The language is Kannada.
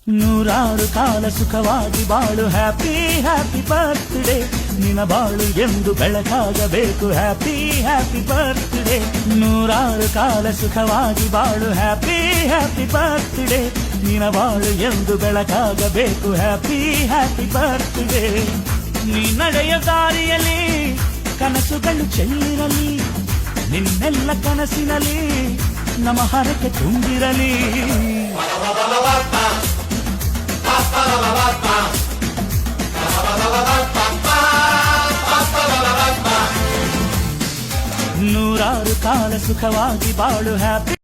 ನೂರಾರು ಕಾಲ ಸುಖವಾಗಿ ಬಾಳು ಹ್ಯಾಪಿ ಹ್ಯಾಪಿ ಬರ್ತ್ಡೇ ನಿನ ಬಾಳು ಎಂದು ಬೆಳಕಾಗಬೇಕು ಹ್ಯಾಪಿ ಹ್ಯಾಪಿ ಬರ್ತ್ಡೇ ನೂರಾರು ಕಾಲ ಸುಖವಾಗಿ ಬಾಳು ಹ್ಯಾಪಿ ಹ್ಯಾಪಿ ಬರ್ತ್ಡೇ ನಿನ ಬಾಳು ಎಂದು ಬೆಳಕಾಗಬೇಕು ಹ್ಯಾಪಿ ಹ್ಯಾಪಿ ಬರ್ತ್ಡೇ ನೀ ನಡೆಯ ದಾರಿಯಲ್ಲಿ ಕನಸುಗಳು ಚೆಲ್ಲಿರಲಿ ನಿನ್ನೆಲ್ಲ ಕನಸಿನಲ್ಲಿ ನಮ್ಮ ಹರಕೆ ತುಂಬಿರಲಿ ನೂರಾರು ಕಾಲ ಸುಖವಾಗಿ ಬಾಳು ಹ್ಯಾಪಿ